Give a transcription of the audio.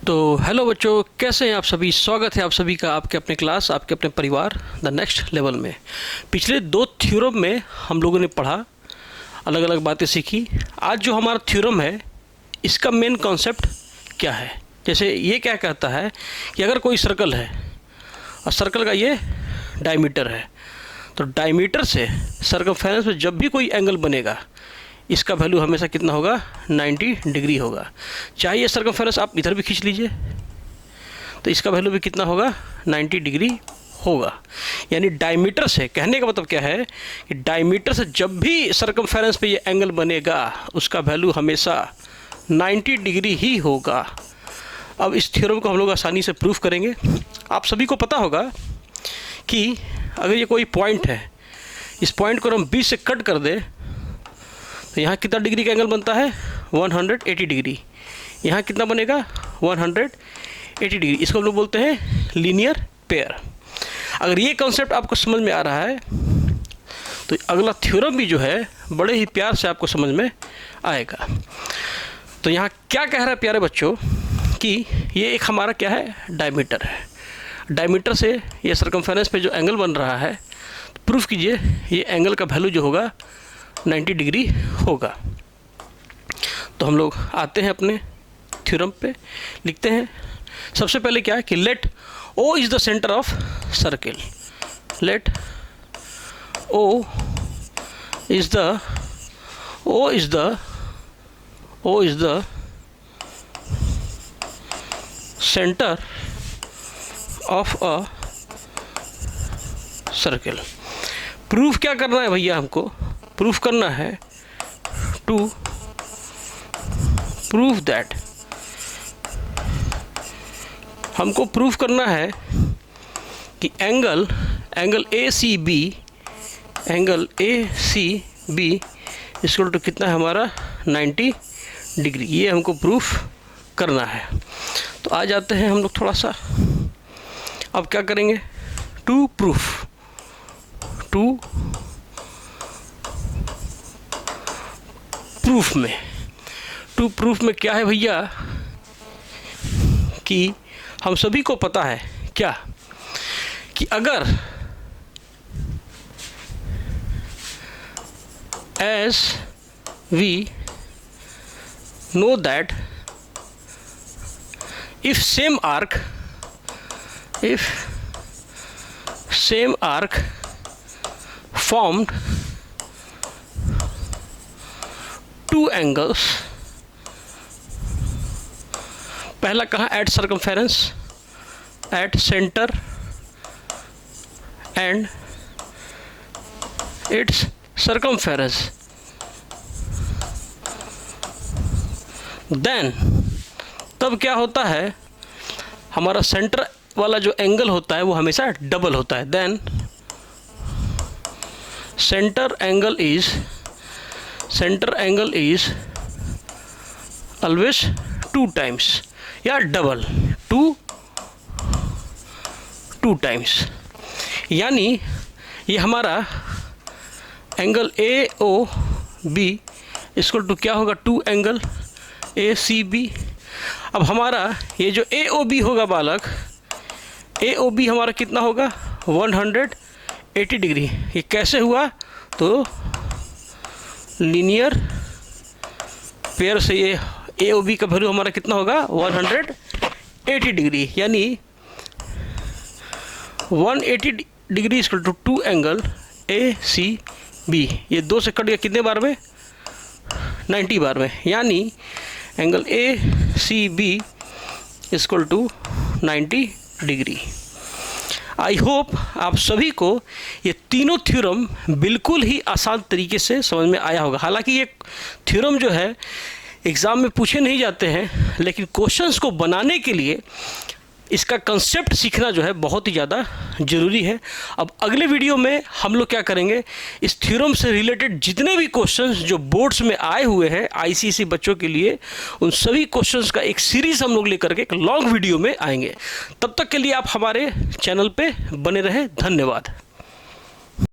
तो हेलो बच्चों, कैसे हैं आप सभी। स्वागत है आप सभी का आपके अपने क्लास, आपके अपने परिवार द नेक्स्ट लेवल में। पिछले दो थ्योरम में हम लोगों ने पढ़ा, अलग अलग बातें सीखी। आज जो हमारा थ्योरम है इसका मेन कॉन्सेप्ट क्या है। जैसे ये क्या कहता है कि अगर कोई सर्कल है और सर्कल का ये डायमीटर है, तो डायमीटर से सर्कमफेरेंस में जब भी कोई एंगल बनेगा इसका वैल्यू हमेशा कितना होगा, 90 डिग्री होगा। चाहे ये सर्कमफेरेंस आप इधर भी खींच लीजिए तो इसका वैल्यू भी कितना होगा, 90 डिग्री होगा। यानी डायमीटर से, कहने का मतलब क्या है कि डायमीटर से जब भी सर्कमफेरेंस पे ये एंगल बनेगा उसका वैल्यू हमेशा 90 डिग्री ही होगा। अब इस थ्योरम को हम लोग आसानी से प्रूफ करेंगे। आप सभी को पता होगा कि अगर ये कोई पॉइंट है, इस पॉइंट को हम 20 से कट कर दें तो यहाँ कितना डिग्री का एंगल बनता है, 180 डिग्री। यहाँ कितना बनेगा, 180 डिग्री। इसको हम लोग बोलते हैं लीनियर पेयर। अगर ये कॉन्सेप्ट आपको समझ में आ रहा है तो अगला थ्योरम भी जो है बड़े ही प्यार से आपको समझ में आएगा। तो यहाँ क्या कह रहा है प्यारे बच्चों कि ये एक हमारा क्या है, डायमीटर है। डायमीटर से ये सर्कमफेरेंस पे जो एंगल बन रहा है, तो प्रूफ कीजिए ये एंगल का वैल्यू जो होगा 90 डिग्री होगा। तो हम लोग आते हैं अपने थ्योरम पे, लिखते हैं। सबसे पहले क्या है कि let O is the centre of circle. Let O is the centre of a circle. Proof क्या करना है भैया, हमको प्रूफ करना है टू प्रूव दैट, हमको प्रूफ करना है कि एंगल ACB इक्वल टू कितना है हमारा, 90 डिग्री। ये हमको प्रूफ करना है। तो आ जाते हैं हम लोग थोड़ा सा, अब क्या करेंगे, टू प्रूफ में क्या है भैया कि हम सभी को पता है क्या कि अगर as we know that if same arc formed two angles, पहला कहाँ, at circumference, at centre and its circumference, then तब क्या होता है, हमारा सेंटर वाला जो एंगल होता है वो हमेशा डबल होता है। Then centre angle is always 2 times या डबल, टू टाइम्स। यानी ये हमारा एंगल AOB इक्वल टू क्या होगा, 2 एंगल ACB। अब हमारा ये जो AOB होगा बालक, AOB हमारा कितना होगा, 180 डिग्री। ये कैसे हुआ, तो लीनियर पेयर से ये AOB का वैल्यू हमारा कितना होगा, 180 डिग्री। यानी 180 degree equal to 2 angle ACB। ये 2 से कट गया कितने बार में, 90 बार में। यानी angle ACB equal to 90 degree. I hope आप सभी को ये तीनों थ्योरम बिल्कुल ही आसान तरीके से समझ में आया होगा। हालांकि ये थ्योरम जो है एग्ज़ाम में पूछे नहीं जाते हैं, लेकिन क्वेश्चंस को बनाने के लिए इसका कंसेप्ट सीखना जो है बहुत ही ज़्यादा ज़रूरी है। अब अगले वीडियो में हम लोग क्या करेंगे, इस थ्योरम से रिलेटेड जितने भी क्वेश्चंस जो बोर्ड्स में आए हुए हैं ICSE बच्चों के लिए, उन सभी क्वेश्चंस का एक सीरीज़ हम लोग लेकर के एक लॉन्ग वीडियो में आएंगे। तब तक के लिए आप हमारे चैनल पे बने रहें। धन्यवाद।